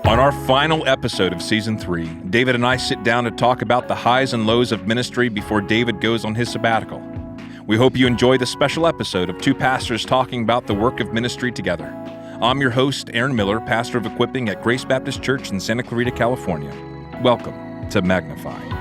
On our final episode of Season 3, David and I sit down to talk about the highs and lows of ministry before David goes on his sabbatical. We hope you enjoy this special episode of two pastors talking about the work of ministry together. I'm your host, Aaron Miller, pastor of equipping at Grace Baptist Church in Santa Clarita, California. Welcome to Magnify.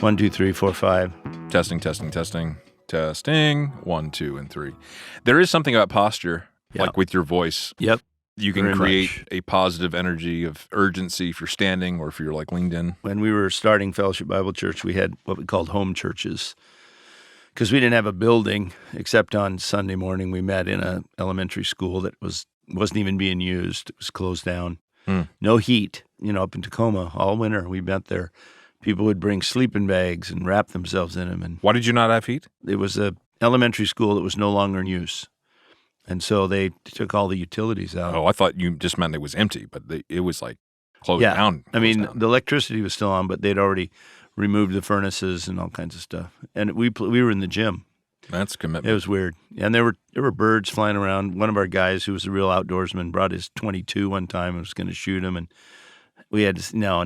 1, 2, 3, 4, 5. Testing. 1, 2, and 3. There is something about posture, like with your voice. Yep. You can create a positive energy of urgency if you're standing or if you're like leaned in. When we were starting Fellowship Bible Church, we had what we called home churches because we didn't have a building except on Sunday morning. We met in an elementary school that wasn't even being used. It was closed down. No heat, up in Tacoma all winter. We met there. People would bring sleeping bags and wrap themselves in them. And why did you not have heat? it was an elementary school that was no longer in use. And so they took all the utilities out. Oh, I thought you just meant it was empty, but it was like closed down. The electricity was still on, but they'd already removed the furnaces and all kinds of stuff. And we were in the gym. That's commitment. It was weird. And there were birds flying around. One of our guys, who was a real outdoorsman, brought his .22 one time and was going to shoot him. And we had to, no.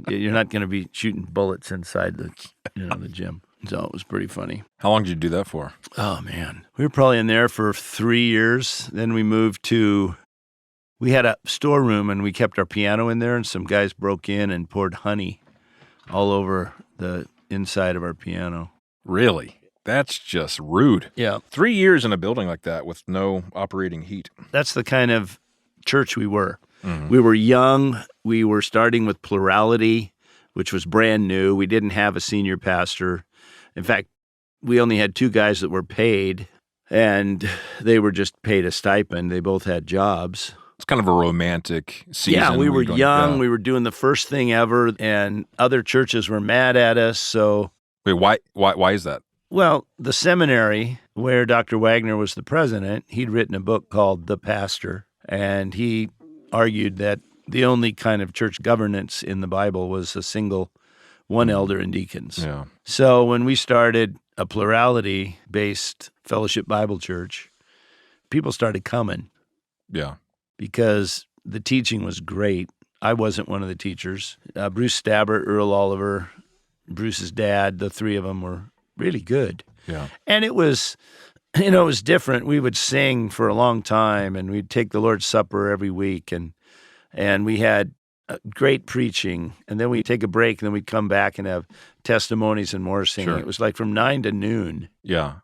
You're not going to be shooting bullets inside the gym. So it was pretty funny. How long did you do that for? Oh, man. We were probably in there for 3 years. Then we we had a storeroom and we kept our piano in there, and some guys broke in and poured honey all over the inside of our piano. Really? That's just rude. Yeah. 3 years in a building like that with no operating heat. That's the kind of church we were. Mm-hmm. We were young. We were starting with plurality, which was brand new. We didn't have a senior pastor. In fact, we only had 2 guys that were paid, and they were just paid a stipend. They both had jobs. It's kind of a romantic season. Yeah, we were young. We were doing the first thing ever, and other churches were mad at us. So, wait, why is that? Well, the seminary where Dr. Wagner was the president, he'd written a book called The Pastor, and he argued that the only kind of church governance in the Bible was a single one elder and deacons. Yeah. So when we started a plurality-based Fellowship Bible Church, people started coming. Yeah. Because the teaching was great. I wasn't one of the teachers. Bruce Stabbert, Earl Oliver, Bruce's dad, the 3 of them were really good. Yeah. And it was, it was different. We would sing for a long time, and we'd take the Lord's Supper every week, and we had great preaching, and then we'd take a break, and then we'd come back and have testimonies and more singing. Sure. It was like from 9 to noon. Yeah.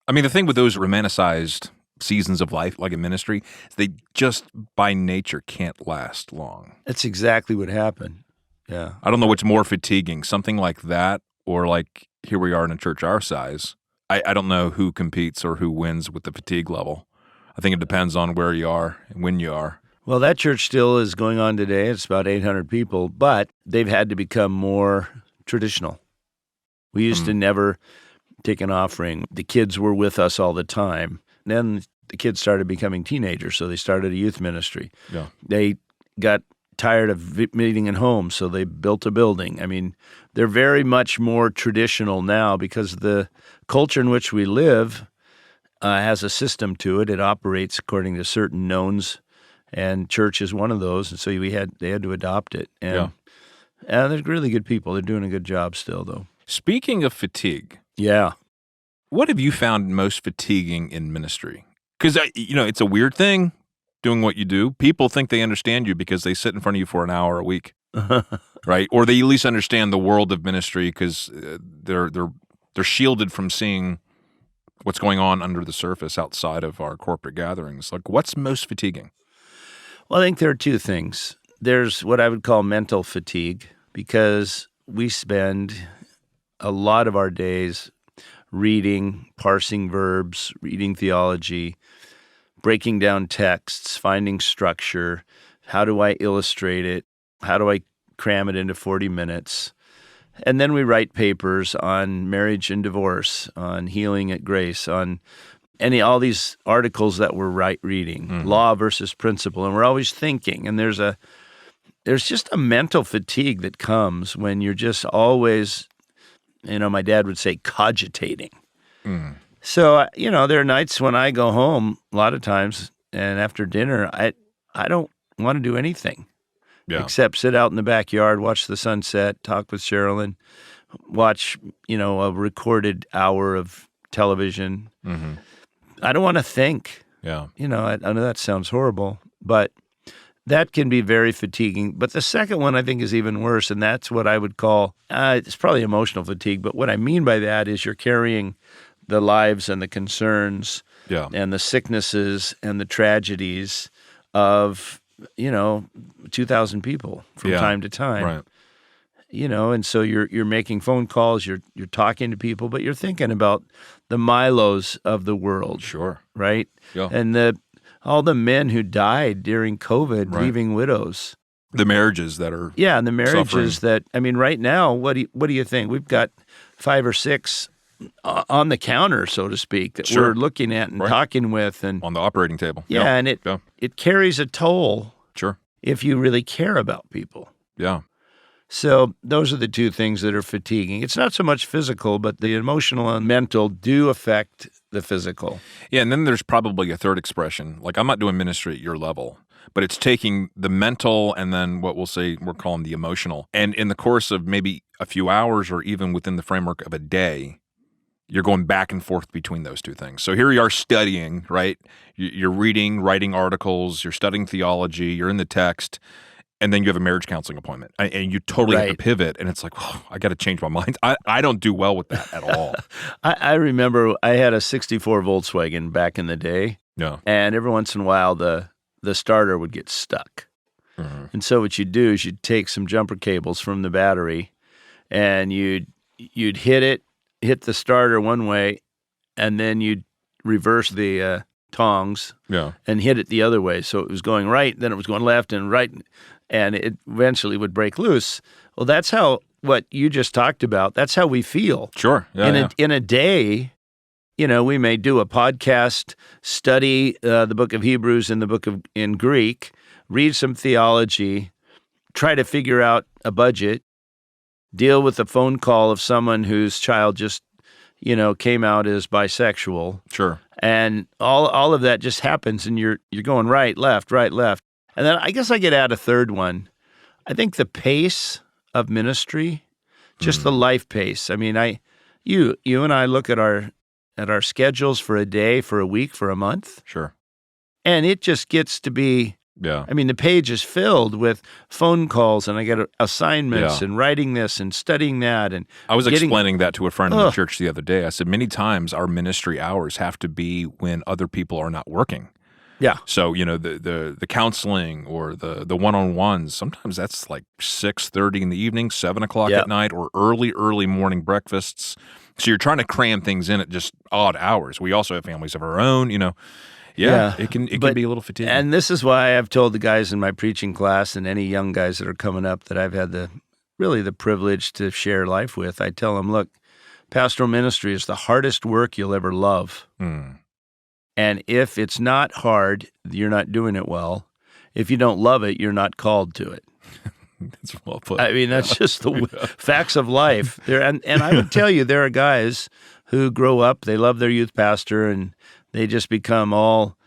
I mean, the thing with those romanticized seasons of life, like in ministry, is they just by nature can't last long. That's exactly what happened. Yeah. I don't know what's more fatiguing, something like that, or like here we are in a church our size. I don't know who competes or who wins with the fatigue level. I think it depends on where you are and when you are. Well, that church still is going on today. It's about 800 people, but they've had to become more traditional. We used to never take an offering. The kids were with us all the time. Then the kids started becoming teenagers, so they started a youth ministry. Yeah. They got tired of meeting in homes, so they built a building. I mean, they're very much more traditional now because the culture in which we live has a system to it. It operates according to certain knowns, and church is one of those. And so they had to adopt it. And they're really good people. They're doing a good job still, though. Speaking of fatigue, Yeah. what have you found most fatiguing in ministry? Because, it's a weird thing doing what you do. People think they understand you because they sit in front of you for an hour a week, right? Or they at least understand the world of ministry because they're shielded from seeing what's going on under the surface outside of our corporate gatherings. Like, what's most fatiguing? Well, I think there are 2 things. There's what I would call mental fatigue, because we spend a lot of our days reading, parsing verbs, reading theology, breaking down texts, finding structure. How do I illustrate it? How do I cram it into 40 minutes? And then we write papers on marriage and divorce, on healing at grace, on all these articles that we're reading, law versus principle, and we're always thinking. And there's just a mental fatigue that comes when you're just always, my dad would say, cogitating. So, there are nights when I go home a lot of times, and after dinner, I don't want to do anything except sit out in the backyard, watch the sunset, talk with Sherilyn, watch, a recorded hour of television. I don't want to think. Yeah. I know that sounds horrible, but that can be very fatiguing. But the second one I think is even worse, and that's what I would call, it's probably emotional fatigue, but what I mean by that is you're carrying the lives and the concerns and the sicknesses and the tragedies of, 2,000 people from time to time. Right. And so you're making phone calls, you're talking to people, but you're thinking about the Milos of the world. Sure. Right? Yeah. And all the men who died during COVID, leaving widows. The marriages that are and the marriages suffering. Right now, what do you think? We've got 5 or 6 on the counter, so to speak, that we're looking at and talking with, and on the operating table. And it carries a toll. Sure. If you really care about people. Yeah. So those are the two things that are fatiguing. It's not so much physical, but the emotional and mental do affect the physical. Yeah, and then there's probably a third expression. Like, I'm not doing ministry at your level, but it's taking the mental and then what we're calling the emotional. And in the course of maybe a few hours or even within the framework of a day, you're going back and forth between those two things. So here you are studying, right? You're reading, writing articles, you're studying theology, you're in the text, and then you have a marriage counseling appointment. And you totally have to pivot, and it's like, oh, I got to change my mind. I don't do well with that at all. I remember I had a 64 Volkswagen back in the day, and every once in a while the starter would get stuck. And so what you'd do is you'd take some jumper cables from the battery, and you'd hit the starter one way, and then you'd reverse the tongs and hit it the other way. So it was going right, then it was going left and right, and it eventually would break loose. Well, that's how what you just talked about, that's how we feel. Sure. Yeah, in a day, we may do a podcast, study the book of Hebrews and the book in Greek, read some theology, try to figure out a budget, deal with the phone call of someone whose child just, came out as bisexual. Sure. And all of that just happens, and you're going right, left. And then I guess I get at a third one. I think the pace of ministry, just the life pace. I mean, you and I look at our schedules for a day, for a week, for a month. Sure. And it just gets to be, I mean, the page is filled with phone calls, and I get assignments and writing this and studying that. And I was explaining that to a friend in the church the other day. I said, many times our ministry hours have to be when other people are not working. Yeah. So, the counseling or the one-on-ones, sometimes that's like 6:30 in the evening, 7 o'clock at night, or early morning breakfasts. So you're trying to cram things in at just odd hours. We also have families of our own, Yeah, it can be a little fatiguing. And this is why I've told the guys in my preaching class and any young guys that are coming up that I've had the privilege to share life with. I tell them, look, pastoral ministry is the hardest work you'll ever love. And if it's not hard, you're not doing it well. If you don't love it, you're not called to it. That's well put. I mean, that's just the facts of life. And I would tell you, there are guys who grow up, they love their youth pastor, and they just become all,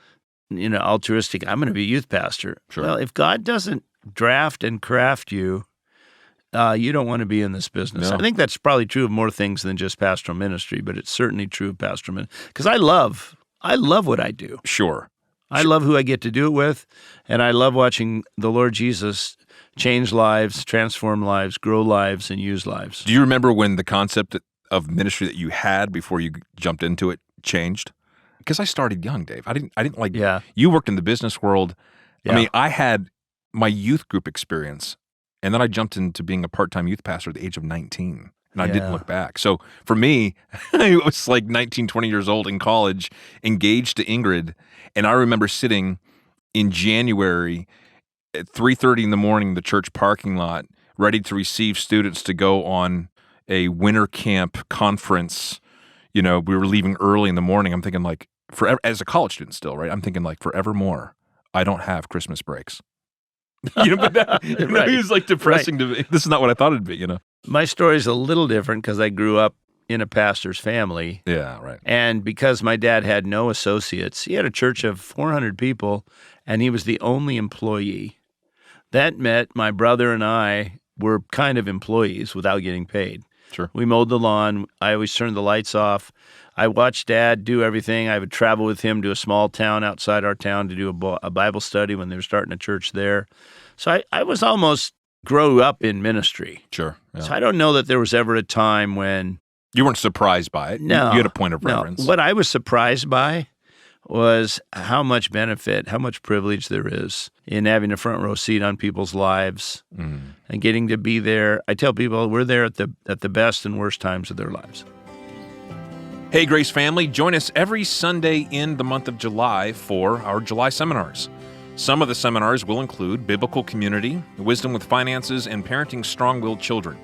altruistic. I'm going to be a youth pastor. Sure. Well, if God doesn't draft and craft you, you don't want to be in this business. No. I think that's probably true of more things than just pastoral ministry, but it's certainly true of pastoral ministry. Because I love what I do. Sure. I love who I get to do it with, and I love watching the Lord Jesus change lives, transform lives, grow lives, and use lives. Do you remember when the concept of ministry that you had before you jumped into it changed? Because I started young, Dave. I didn't like. Yeah. You worked in the business world. Yeah. I mean, I had my youth group experience, and then I jumped into being a part-time youth pastor at the age of 19. And I didn't look back. So for me, I was like 19, 20 years old in college, engaged to Ingrid. And I remember sitting in January at 3:30 in the morning in the church parking lot, ready to receive students to go on a winter camp conference, we were leaving early in the morning. I'm thinking like, forever, as a college student still, right? I'm thinking like forevermore, I don't have Christmas breaks. But that, Right. it was like depressing to me. This is not what I thought it'd be, My story is a little different because I grew up in a pastor's family. Yeah, right. And because my dad had no associates, he had a church of 400 people, and he was the only employee. That meant my brother and I were kind of employees without getting paid. Sure. We mowed the lawn. I always turned the lights off. I watched Dad do everything. I would travel with him to a small town outside our town to do a Bible study when they were starting a church there. So I was almost grew up in ministry. Sure. Yeah. So I don't know that there was ever a time when... You weren't surprised by it. No. You had a point of reference. What I was surprised by was how much benefit, how much privilege there is in having a front row seat on people's lives and getting to be there. I tell people we're there at the best and worst times of their lives. Hey, Grace family, join us every Sunday in the month of July for our July seminars. Some of the seminars will include Biblical Community, Wisdom with Finances, and Parenting Strong-Willed Children.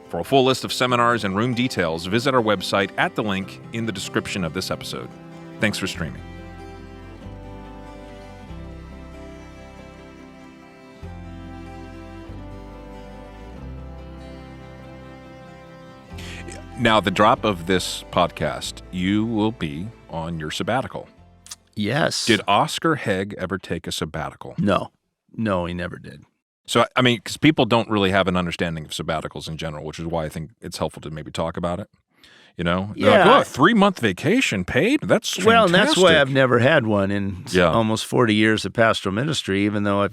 For a full list of seminars and room details, visit our website at the link in the description of this episode. Thanks for streaming. Now, the drop of this podcast, you will be on your sabbatical. Yes. Did Oscar Hegg ever take a sabbatical? No, he never did. So, I mean, because people don't really have an understanding of sabbaticals in general, which is why I think it's helpful to maybe talk about it. They're like, oh, 3-month vacation paid? That's fantastic. Well, and that's why I've never had one in almost 40 years of pastoral ministry, even though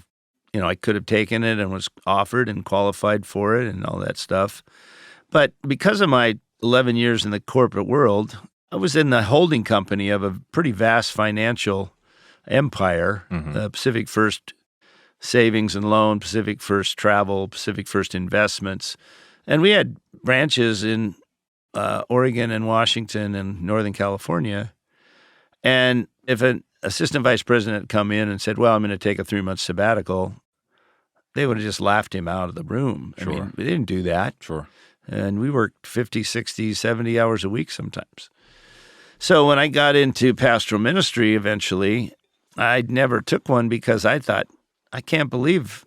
I could have taken it and was offered and qualified for it and all that stuff. But because of my 11 years in the corporate world, I was in the holding company of a pretty vast financial empire, Pacific First Savings and Loan, Pacific First Travel, Pacific First Investments. And we had branches in Oregon and Washington and Northern California. And if an assistant vice president had come in and said, well, I'm going to take a 3-month sabbatical, they would have just laughed him out of the room. Sure. I mean, we didn't do that. Sure. And we worked 50, 60, 70 hours a week sometimes. So when I got into pastoral ministry eventually, I never took one because I thought, I can't believe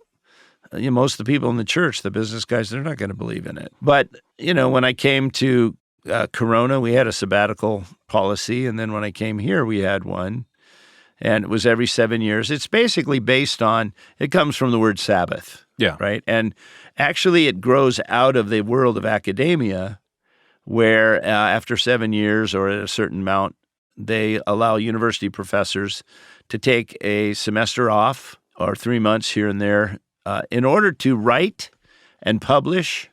most of the people in the church, the business guys, they're not going to believe in it. But, when I came to Corona, we had a sabbatical policy. And then when I came here, we had one. And it was every 7 years. It's basically based on, it comes from the word Sabbath. Yeah. Right? And actually it grows out of the world of academia where after 7 years or at a certain amount, they allow university professors to take a semester off or 3 months here and there in order to write and publish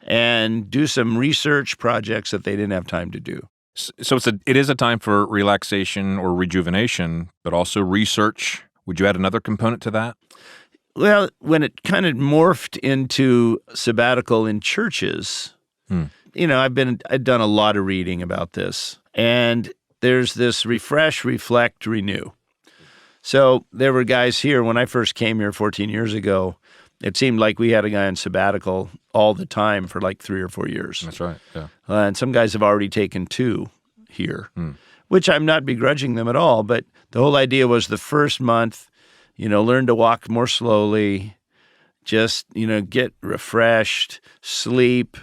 and do some research projects that they didn't have time to do. So it is a time for relaxation or rejuvenation, but also research. Would you add another component to that? Well, when it kind of morphed into sabbatical in churches, I'd done a lot of reading about this, and there's this refresh, reflect, renew. So there were guys here when I first came here 14 years ago. It seemed like we had a guy on sabbatical all the time for like 3 or 4 years. That's right. Yeah. And some guys have already taken 2 here, which I'm not begrudging them at all. But the whole idea was the first month, learn to walk more slowly, just, get refreshed, sleep,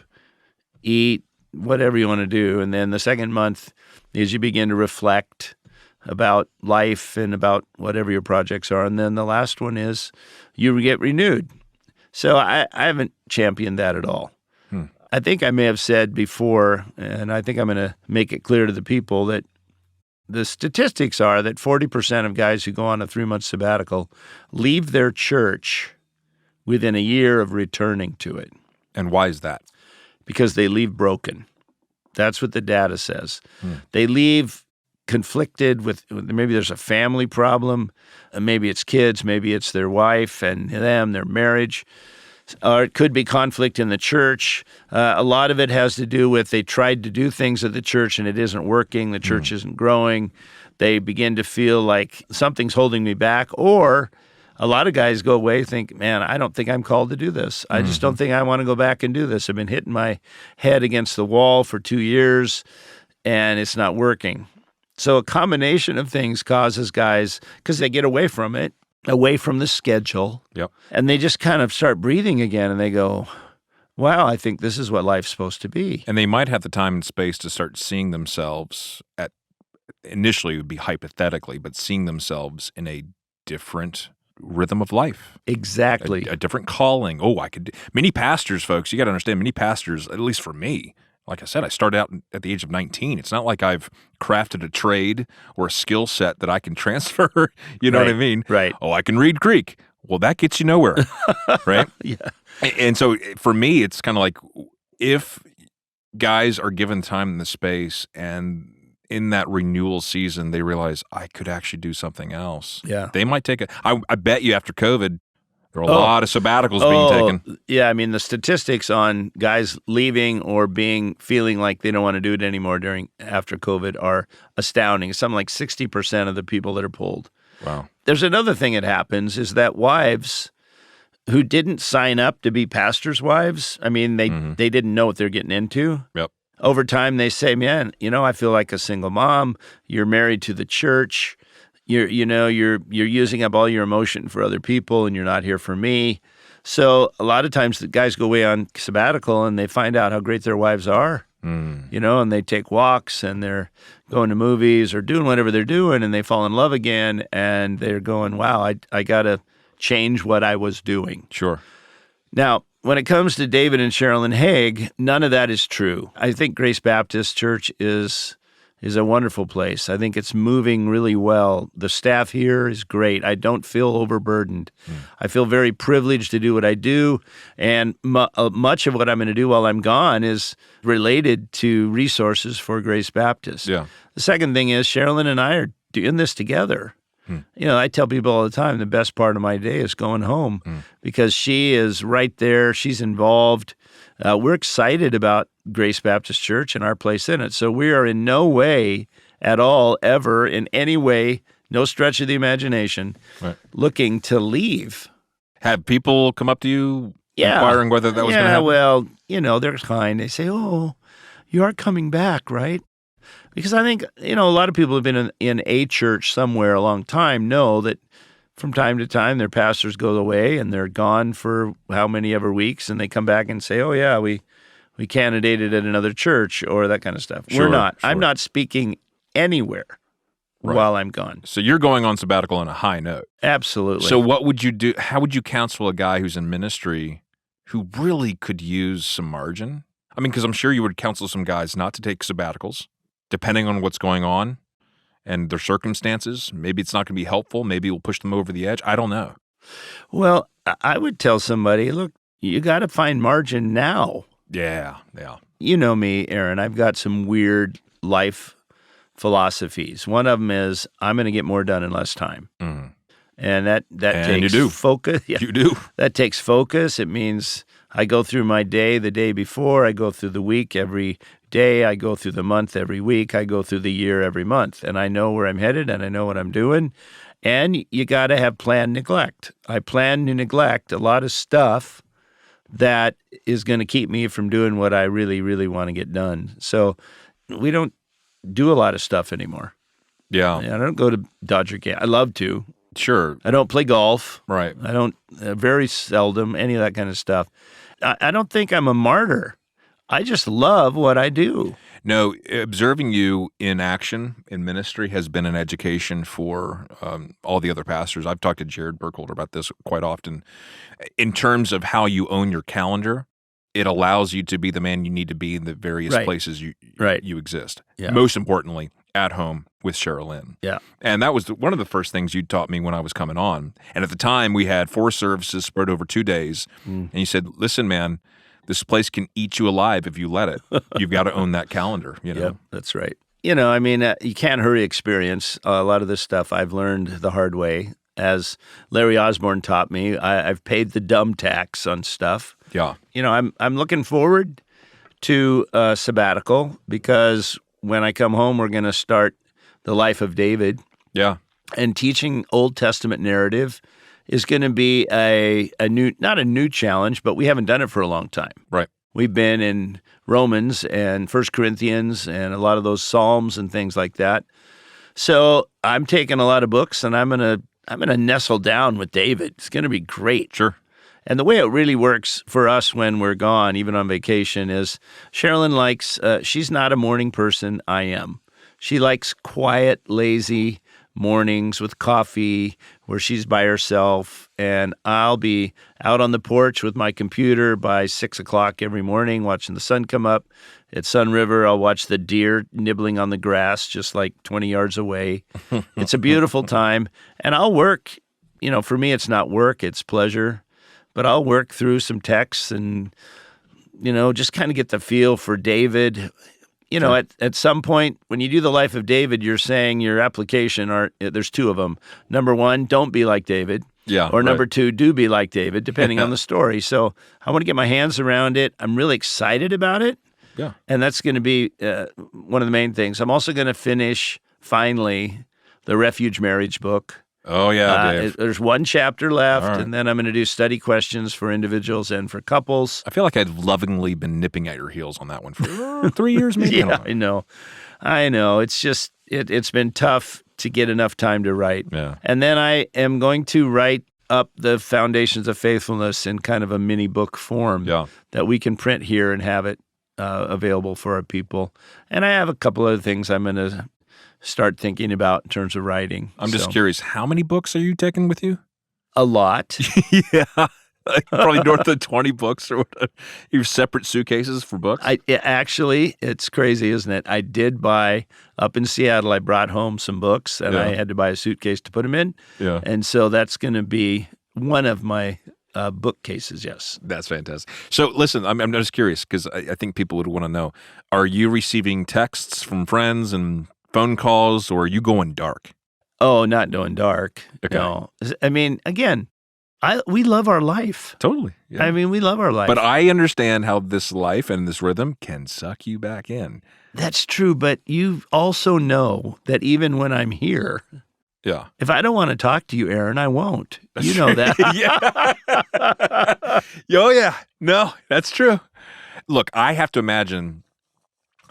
eat, whatever you want to do. And then the second month is you begin to reflect about life and about whatever your projects are. And then the last one is you get renewed. So I haven't championed that at all. I think I may have said before, and I think I'm going to make it clear to the people that the statistics are that 40% of guys who go on a 3-month sabbatical leave their church within a year of returning to it. And why is that? Because they leave broken. That's what the data says. They leave conflicted with, maybe there's a family problem, maybe it's kids, maybe it's their wife and them, their marriage, or it could be conflict in the church. A lot of it has to do with they tried to do things at the church and it isn't working, the church isn't growing. They begin to feel like something's holding me back, or a lot of guys go away think, man, I don't think I'm called to do this. I just don't think I want to go back and do this. I've been hitting my head against the wall for 2 years, and it's not working. So a combination of things causes guys, because they get away from it, away from the schedule, Yep. and they just kind of start breathing again, and they go, wow, I think this is what life's supposed to be. And they might have the time and space to start seeing themselves initially it would be hypothetically, but seeing themselves in a different rhythm of life. Exactly. A different calling. Many pastors, folks, you got to understand, many pastors, at least for me, like I said, I started out at the age of 19. It's not like I've crafted a trade or a skill set that I can transfer. You know what I mean? Right. Oh, I can read Greek. Well, that gets you nowhere, right? Yeah. And so for me, it's kind of like if guys are given time and the space and in that renewal season, they realize I could actually do something else. Yeah. They might take I bet you after COVID, there are a lot of sabbaticals being taken. Yeah, I mean, the statistics on guys leaving or feeling like they don't want to do it anymore after COVID are astounding. Something like 60% of the people that are pulled. Wow. There's another thing that happens is that wives who didn't sign up to be pastors' wives, I mean, they didn't know what they're getting into. Yep. Over time, they say, man, I feel like a single mom. You're married to the church. You're using up all your emotion for other people, and you're not here for me. So a lot of times the guys go away on sabbatical, and they find out how great their wives are, and they take walks, and they're going to movies or doing whatever they're doing, and they fall in love again, and they're going, wow, I got to change what I was doing. Sure. Now, when it comes to David and Sherilyn Haig, none of that is true. I think Grace Baptist Church is a wonderful place. I think it's moving really well. The staff here is great. I don't feel overburdened. I feel very privileged to do what I do, and much of what I'm going to do while I'm gone is related to resources for Grace Baptist. Yeah. The second thing is Sherilyn and I are doing this together. I tell people all the time the best part of my day is going home because she is right there. She's involved. We're excited about Grace Baptist Church and our place in it. So we are in no way at all, ever, in any way, no stretch of the imagination, looking to leave. Have people come up to you inquiring whether that was going to happen? Yeah, well, they're kind. They say, oh, you are coming back, right? Because I think, a lot of people have been in a church somewhere a long time know that from time to time their pastors go away and they're gone for how many ever weeks, and they come back and say, oh, yeah, we candidated at another church or that kind of stuff. Sure, We're not. Sure. I'm not speaking anywhere while I'm gone. So you're going on sabbatical on a high note. Absolutely. So what would you do? How would you counsel a guy who's in ministry who really could use some margin? I mean, because I'm sure you would counsel some guys not to take sabbaticals, depending on what's going on and their circumstances. Maybe it's not going to be helpful. Maybe it will push them over the edge. I don't know. Well, I would tell somebody, look, you got to find margin now. Yeah. You know me, Aaron. I've got some weird life philosophies. One of them is I'm going to get more done in less time. And that takes focus. Yeah, you do. That takes focus. It means I go through my day the day before. I go through the week every day. I go through the month every week. I go through the year every month. And I know where I'm headed and I know what I'm doing. And you got to have planned neglect. I plan to neglect a lot of stuff that is going to keep me from doing what I really, really want to get done. So we don't do a lot of stuff anymore. Yeah. I don't go to Dodger game. I love to. Sure. I don't play golf. Right. I don't, very seldom, any of that kind of stuff. I don't think I'm a martyr. I just love what I do. No, observing you in action in ministry has been an education for all the other pastors. I've talked to Jared Burkholder about this quite often. In terms of how you own your calendar, it allows you to be the man you need to be in the various places you exist. Yeah. Most importantly, at home with Sherilyn. Yeah. And that was one of the first things you taught me when I was coming on. And at the time, we had 4 services spread over 2 days. And you said, listen, man, this place can eat you alive if you let it. You've got to own that calendar, Yep, that's right. You can't hurry experience. A lot of this stuff I've learned the hard way. As Larry Osborne taught me, I've paid the dumb tax on stuff. Yeah. I'm looking forward to a sabbatical because when I come home, we're going to start the life of David. Yeah. And teaching Old Testament narrative is going to be a new, not a new challenge, but we haven't done it for a long time. Right. We've been in Romans and 1 Corinthians and a lot of those Psalms and things like that. So I'm taking a lot of books, and I'm gonna nestle down with David. It's going to be great. Sure. And the way it really works for us when we're gone, even on vacation, is Sherilyn likes, she's not a morning person. I am. She likes quiet, lazy mornings with coffee where she's by herself, and I'll be out on the porch with my computer by 6 o'clock every morning watching the sun come up. At Sun River, I'll watch the deer nibbling on the grass just like 20 yards away. It's a beautiful time, and I'll work. You know, for me, it's not work, it's pleasure. But I'll work through some texts and, you know, just kind of get the feel for David. You know, at some point, when you do the life of David, you're saying your application there's two of them. Number one, don't be like David. Yeah. Or number two, do be like David, depending on the story. So I want to get my hands around it. I'm really excited about it. Yeah. And that's going to be one of the main things. I'm also going to finish, finally, the Refuge Marriage book. Oh, yeah, Dave. There's one chapter left, All right. and then I'm going to do study questions for individuals and for couples. I feel like I've lovingly been nipping at your heels on that one for 3 years, maybe. Yeah, I know. It's just, it's been tough to get enough time to write. Yeah. And then I am going to write up the Foundations of Faithfulness in kind of a mini book form that we can print here and have it available for our people. And I have a couple other things I'm going to start thinking about in terms of writing. I'm just curious, how many books are you taking with you? A lot. Yeah. Like probably north of 20 books or whatever. You have separate suitcases for books? Actually, it's crazy, isn't it? I did buy, up in Seattle, I brought home some books, and I had to buy a suitcase to put them in. Yeah. And so that's going to be one of my bookcases, yes. That's fantastic. So listen, I'm just curious because I think people would want to know, are you receiving texts from friends and phone calls, or are you going dark? Oh, not going dark. Okay. No. I mean, again, we love our life. Totally. Yeah. I mean, we love our life. But I understand how this life and this rhythm can suck you back in. That's true, but you also know that even when I'm here, if I don't want to talk to you, Aaron, I won't. You know that. Yeah. Oh, yeah. No, that's true. Look, I have to imagine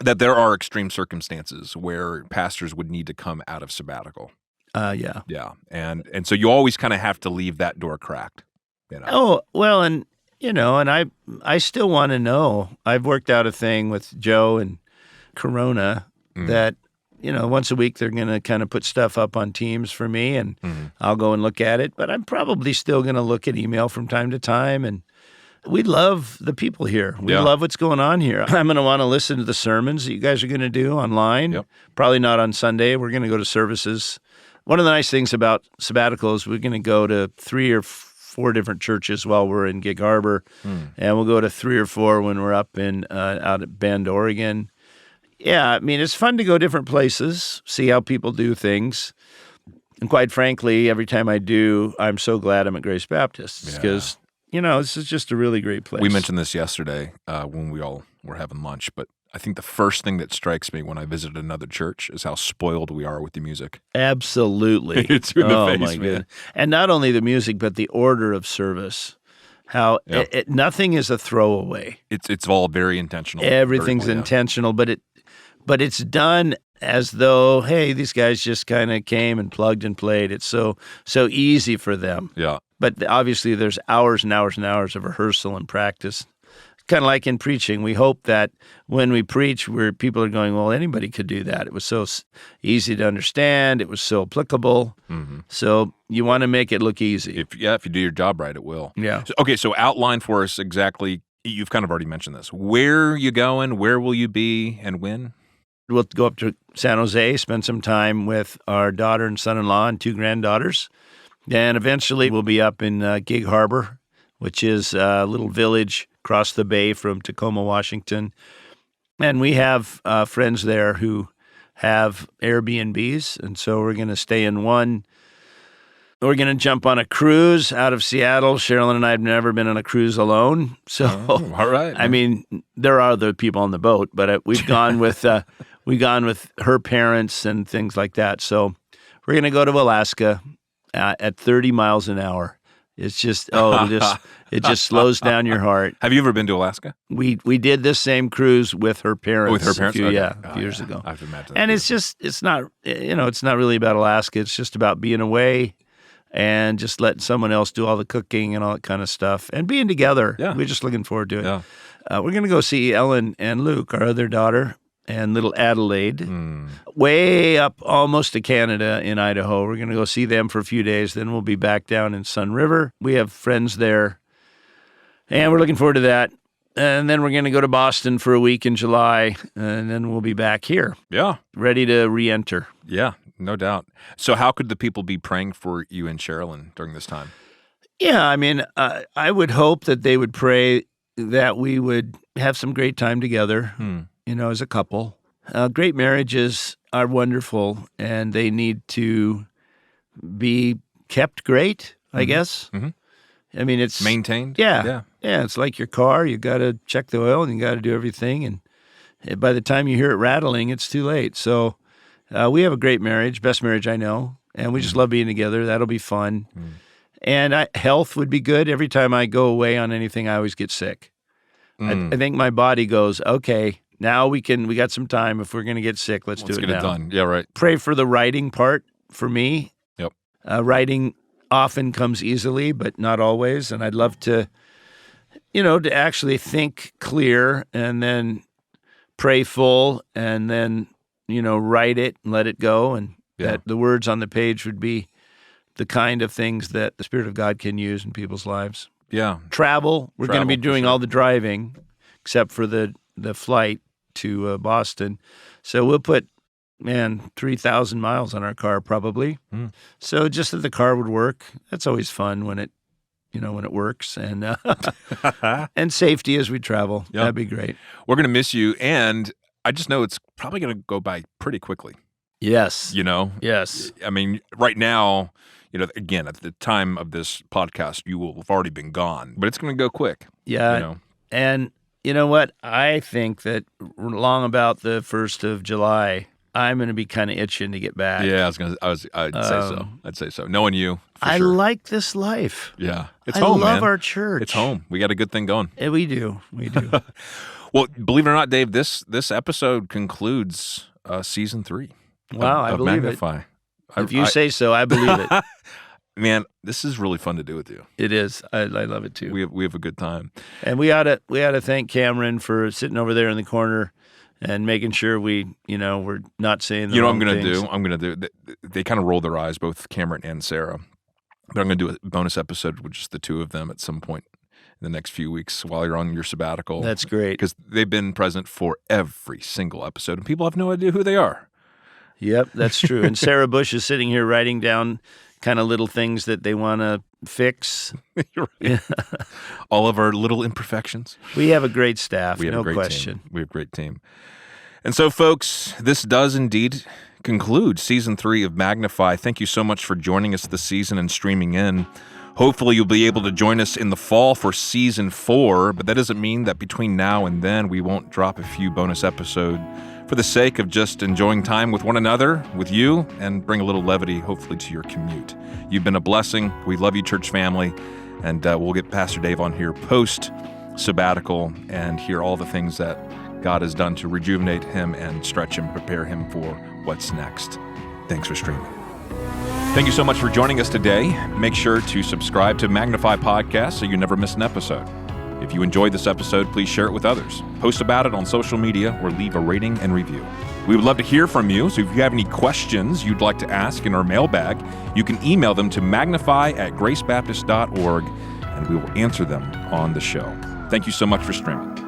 that there are extreme circumstances where pastors would need to come out of sabbatical. Yeah. Yeah. And so you always kind of have to leave that door cracked. You know? Oh, well, and, you know, and I still want to know. I've worked out a thing with Joe and Corona that, you know, once a week they're going to kind of put stuff up on Teams for me, and I'll go and look at it. But I'm probably still going to look at email from time to time, and we love the people here. We love what's going on here. I'm going to want to listen to the sermons that you guys are going to do online. Yep. Probably not on Sunday. We're going to go to services. One of the nice things about sabbatical is we're going to go to 3 or 4 different churches while we're in Gig Harbor, and we'll go to 3 or 4 when we're up in out at Bend, Oregon. Yeah, I mean, it's fun to go different places, see how people do things. And quite frankly, every time I do, I'm so glad I'm at Grace Baptist because, you know, this is just a really great place. We mentioned this yesterday when we all were having lunch, but I think the first thing that strikes me when I visit another church is how spoiled we are with the music. Absolutely. It's in the face, my man. goodness. And not only the music, but the order of service. How nothing is a throwaway. It's all very intentional. Everything's intentional, but it's done as though, hey, these guys just kind of came and plugged and played. It's so easy for them. Yeah. But obviously there's hours and hours and hours of rehearsal and practice. Kind of like in preaching. We hope that when we preach, where people are going, well, anybody could do that. It was so easy to understand. It was so applicable. Mm-hmm. So you want to make it look easy. If you do your job right, it will. Yeah. So outline for us exactly. You've kind of already mentioned this. Where are you going? Where will you be and when? We'll go up to San Jose, spend some time with our daughter and son-in-law and 2 granddaughters. And eventually we'll be up in Gig Harbor, which is a little village across the bay from Tacoma, Washington. And we have friends there who have Airbnbs, and so we're going to stay in one. We're going to jump on a cruise out of Seattle. Sherilyn and I have never been on a cruise alone. So, all right. I mean, there are other people on the boat, but we've gone with her parents and things like that. So we're going to go to Alaska at 30 miles an hour. It's just it just slows down your heart. Have you ever been to Alaska? We did this same cruise with her parents. With her parents? A few, Okay. a few years ago. I have to imagine. And it's not really about Alaska. It's just about being away and just letting someone else do all the cooking and all that kind of stuff and being together. Yeah. We're just looking forward to it. Yeah. We're going to go see Ellen and Luke, our other daughter, and little Adelaide, way up almost to Canada in Idaho. We're going to go see them for a few days. Then we'll be back down in Sun River. We have friends there, and we're looking forward to that. And then we're going to go to Boston for a week in July, and then we'll be back here. Yeah. Ready to re-enter. Yeah, no doubt. So how could the people be praying for you and Sherilyn during this time? Yeah, I mean, I would hope that they would pray that we would have some great time together, as a couple. Great marriages are wonderful, and they need to be kept great, I guess. Mm-hmm. I mean, it's maintained. Yeah, it's like your car. You got to check the oil, and you got to do everything. And by the time you hear it rattling, it's too late. So we have a great marriage, best marriage I know, and we just love being together. That'll be fun. And health would be good. Every time I go away on anything, I always get sick. I think my body goes, okay, now we got some time. If we're going to get sick, let's do it now. Let's get it done. Yeah, right. Pray for the writing part for me. Yep. Writing often comes easily, but not always. And I'd love to, to actually think clear and then pray full and then, write it and let it go. And that the words on the page would be the kind of things that the Spirit of God can use in people's lives. Yeah. Travel. We're going to be doing sure. all the driving except for the flight to Boston. So we'll put, 3,000 miles on our car probably. So just that the car would work. That's always fun when it works, and and safety as we travel. Yep. That'd be great. We're going to miss you, and I just know it's probably going to go by pretty quickly. Yes. Yes. I mean, right now, again, at the time of this podcast, you will have already been gone, but it's going to go quick. Yeah. And you know what? I think that long about the 1st of July, I'm going to be kind of itching to get back. Yeah, I'd say so. I'd say so. Knowing you, for I sure. like this life. Yeah. It's I home, love man. our church. It's home. We got a good thing going. Yeah, we do. Well, believe it or not, Dave, this episode concludes season 3. Wow, I of believe Magnify. If you say so, I believe it. Man, this is really fun to do with you. It is. I love it too. We have a good time. And we ought to thank Cameron for sitting over there in the corner and making sure we're not saying the wrong things. I'm going to do. They kind of roll their eyes, both Cameron and Sarah. But I'm going to do a bonus episode with just the two of them at some point in the next few weeks while you're on your sabbatical. That's great. Because they've been present for every single episode, and people have no idea who they are. Yep, that's true. And Sarah Bush is sitting here writing down kind of little things that they want to fix. You're right. All of our little imperfections. We have a great staff, We have no a great question. team. We have a great team. And so, folks, this does indeed conclude season 3 of Magnify. Thank you so much for joining us this season and streaming in. Hopefully, you'll be able to join us in the fall for season 4, but that doesn't mean that between now and then we won't drop a few bonus episodes for the sake of just enjoying time with one another, with you, and bring a little levity, hopefully, to your commute. You've been a blessing. We love you, church family, and we'll get Pastor Dave on here post-sabbatical and hear all the things that God has done to rejuvenate him and stretch him, prepare him for what's next. Thanks for streaming. Thank you so much for joining us today. Make sure to subscribe to Magnify Podcast so you never miss an episode. If you enjoyed this episode, please share it with others. Post about it on social media or leave a rating and review. We would love to hear from you, so if you have any questions you'd like to ask in our mailbag, you can email them to magnify@gracebaptist.org, and we will answer them on the show. Thank you so much for streaming.